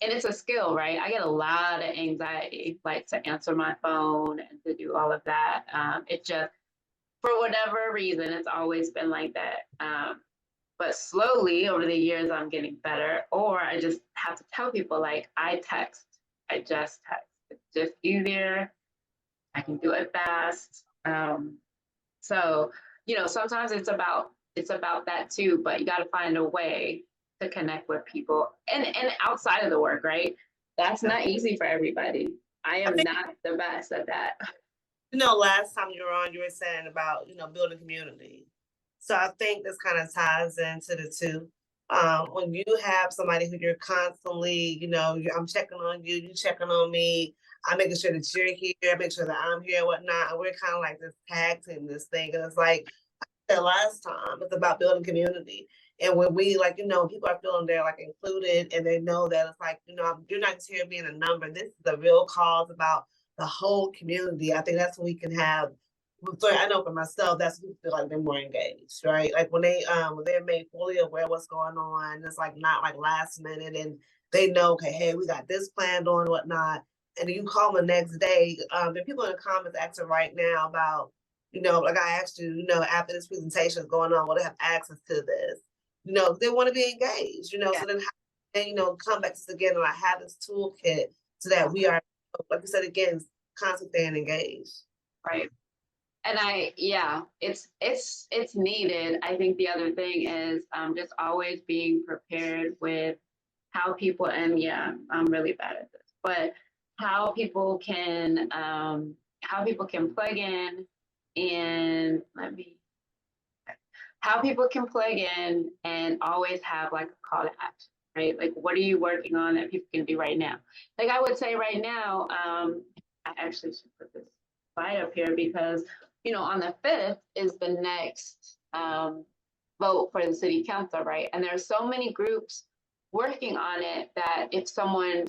G: And it's a skill, right? I get a lot of anxiety, like to answer my phone and to do all of that. It just, for whatever reason, it's always been like that. but slowly over the years, I'm getting better. Or I just have to tell people, like, I just text. It's just easier. I can do it fast. So, you know, sometimes it's about that too, but you got to find a way to connect with people and outside of the work, right? That's not easy for everybody. I am not the best at that.
B: You know, last time you were on, you were saying about, you know, building community. So I think this kind of ties into the two. When you have somebody who you're constantly, you know, I'm checking on you, you checking on me, I'm making sure that you're here, I make sure that I'm here and whatnot. And we're kind of like this tag team, this thing. And it's like the last time, it's about building community. And when we, like, you know, people are feeling they're like included and they know that it's like, you know, you're not just here being a number. This is the real cause about the whole community. I think that's when we can have. So I know for myself, that's when people feel like they're more engaged, right? Like when they're made fully aware of what's going on, it's like not like last minute, and they know, okay, hey, we got this planned on, whatnot, and then you call them the next day. And people in the comments asking right now about, you know, like I asked you, you know, after this presentation is going on, will they have access to this? You know, they want to be engaged, you know, so then, and you know, come back to us again and I have this toolkit so that we are, like you said again, constantly staying engaged.
G: Right. And it's needed. I think the other thing is just always being prepared with how people, and I'm really bad at this, but how people can plug in and always have like a call to action, right? Like, what are you working on that people can do right now? Like I would say right now, I actually should put this slide up here because, you know, on the 5th is the next vote for the city council, right? And there are so many groups working on it that if someone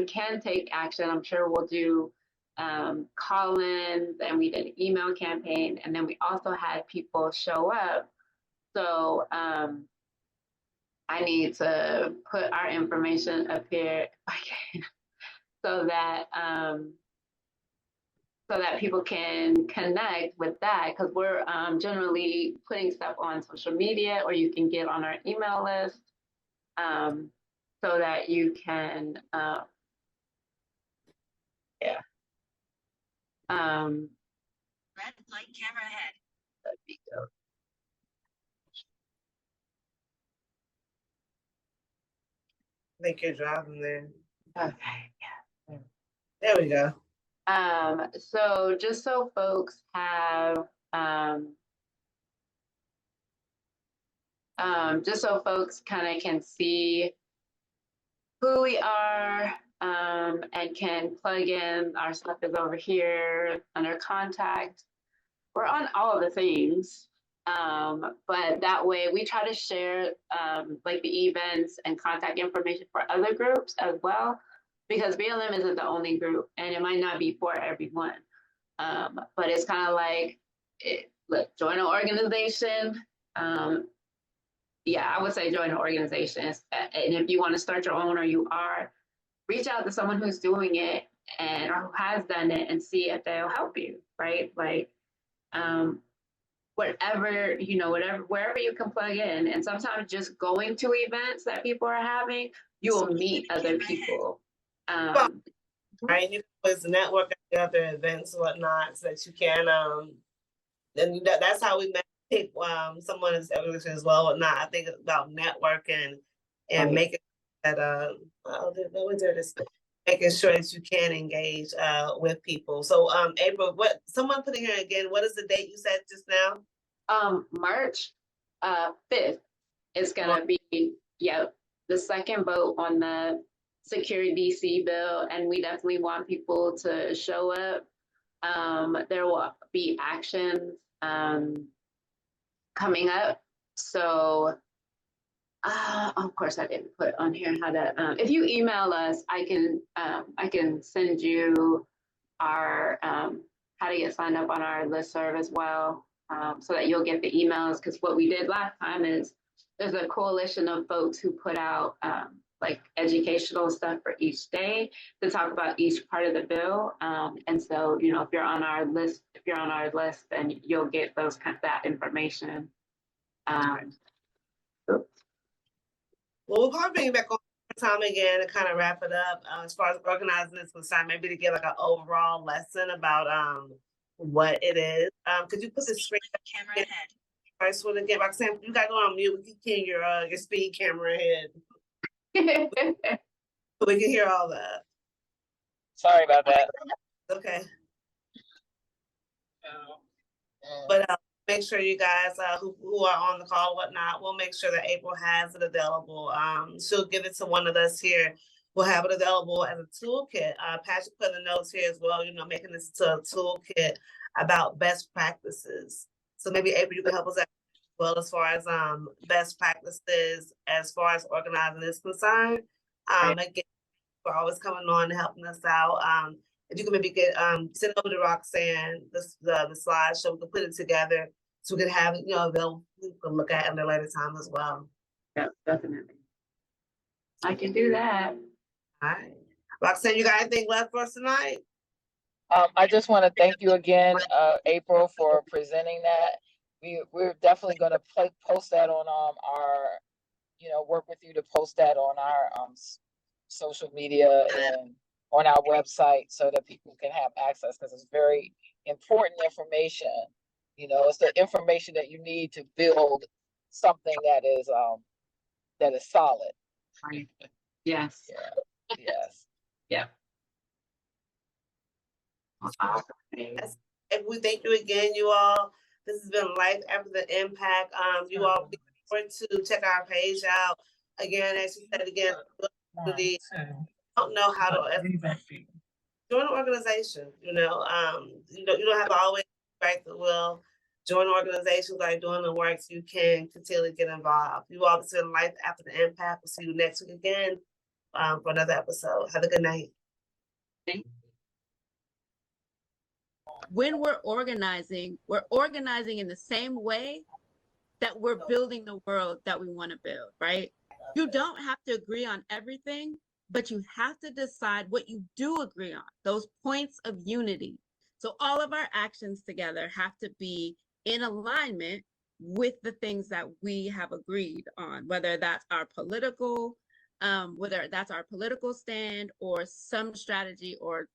G: can take action, I'm sure we'll do call-ins, and we did an email campaign, and then we also had people show up. So I need to put our information up here so that people can connect with that, because we're generally putting stuff on social media, or you can get on our email list so that you can, red light, camera ahead. Let me go.
B: I think you're driving there.
G: Okay, yeah.
B: There we go.
G: So just so folks have, just so folks kind of can see who we are, and can plug in, our stuff is over here under contact. We're on all the things, but that way we try to share like the events and contact information for other groups as well, because BLM isn't the only group, and it might not be for everyone. But it's kind of like, look, join an organization. I would say join an organization. And if you want to start your own, or you are, reach out to someone who's doing it and or who has done it, and see if they'll help you, right? Like, whatever, you know, wherever you can plug in. And sometimes just going to events that people are having, you will meet other people.
B: Right, you can always network at other events and whatnot, so that you can, and that's how we met someone in this organization as well. Whatnot, I think about networking and making that making sure that you can engage with people. So April, what someone put in here again, what is the date you said just now?
G: March 5th is gonna be the second vote on the Secure DC bill, and we definitely want people to show up. There will be actions coming up. So of course I didn't put on here how to, if you email us, I can send you our how to get signed up on our listserv as well, so that you'll get the emails. Because what we did last time is there's a coalition of folks who put out like educational stuff for each day to talk about each part of the bill. And so, you know, if you're on our list, then you'll get that information.
B: Well, we'll probably bring you back on time again to kind of wrap it up. As far as organizing is concerned, maybe to give like an overall lesson about what it is. Could you put the screen camera ahead? First one again, Roxanne, you got to go on mute. We can hear your speed camera ahead. We can hear all that.
E: Sorry about that.
B: Okay. But make sure you guys who are on the call, whatnot, we'll make sure that April has it available. She'll give it to one of us here. We'll have it available as a toolkit. Patrick put in the notes here as well, you know, making this to a toolkit about best practices. So maybe April, you can help us out as well as far as best practices as far as organizing is concerned. Again, we're always coming on and helping us out. If you can maybe get send over to Roxanne the slides so we can put it together so we can have it, you know, available we can look at a later time as well.
G: Yep, definitely. I can do that.
B: All right. Roxanne, you got anything left for us tonight?
E: I just want to thank you again, April, for presenting that. We're definitely going to post that on our, you know, work with you to post that on our social media and on our website so that people can have access, because it's very important information. You know, it's the information that you need to build something that is solid.
G: Right. Yes.
E: Yeah. Yes.
G: Yeah.
B: Yes. And we thank you again, you all. This has been Life After the Impact. You all be sure to check our page out. Again, as you said again, don't know how to join an organization. You don't have to always write the will. Join organizations like doing the work so you can continue to get involved. You all have been Life After the Impact. We'll see you next week again for another episode. Have a good night.
L: When we're organizing in the same way that we're building the world that we want to build, right? You don't have to agree on everything, but you have to decide what you do agree on, those points of unity. So all of our actions together have to be in alignment with the things that we have agreed on, whether that's our political stand or some strategy or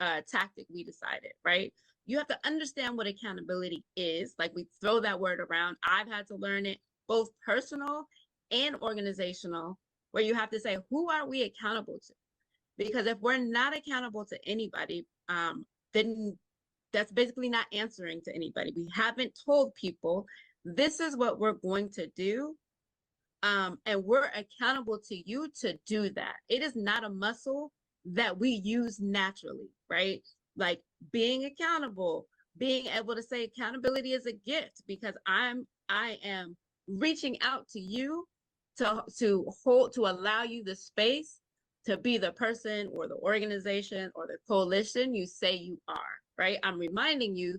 L: tactic we decided, right? You have to understand what accountability is. Like, we throw that word around. I've had to learn it, both personal and organizational, where you have to say, who are we accountable to? Because if we're not accountable to anybody, then that's basically not answering to anybody. We haven't told people this is what we're going to do, and we're accountable to you to do that. It is not a muscle that we use naturally, right? Like, being accountable, being able to say accountability is a gift, because I am reaching out to you to allow you the space to be the person or the organization or the coalition you say you are, right? I'm reminding you,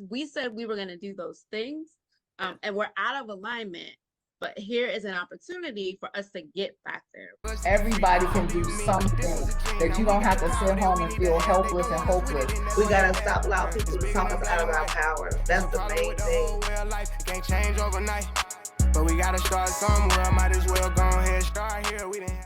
L: we said we were going to do those things, and we're out of alignment. But here is an opportunity for us to get back there.
E: Everybody can do something, that you don't have to sit home and feel helpless and hopeless.
B: We gotta stop allowing people to talk us out of our power. That's the main thing.
I: Can't change overnight, but we gotta start somewhere. Might as well go ahead, start here. We didn't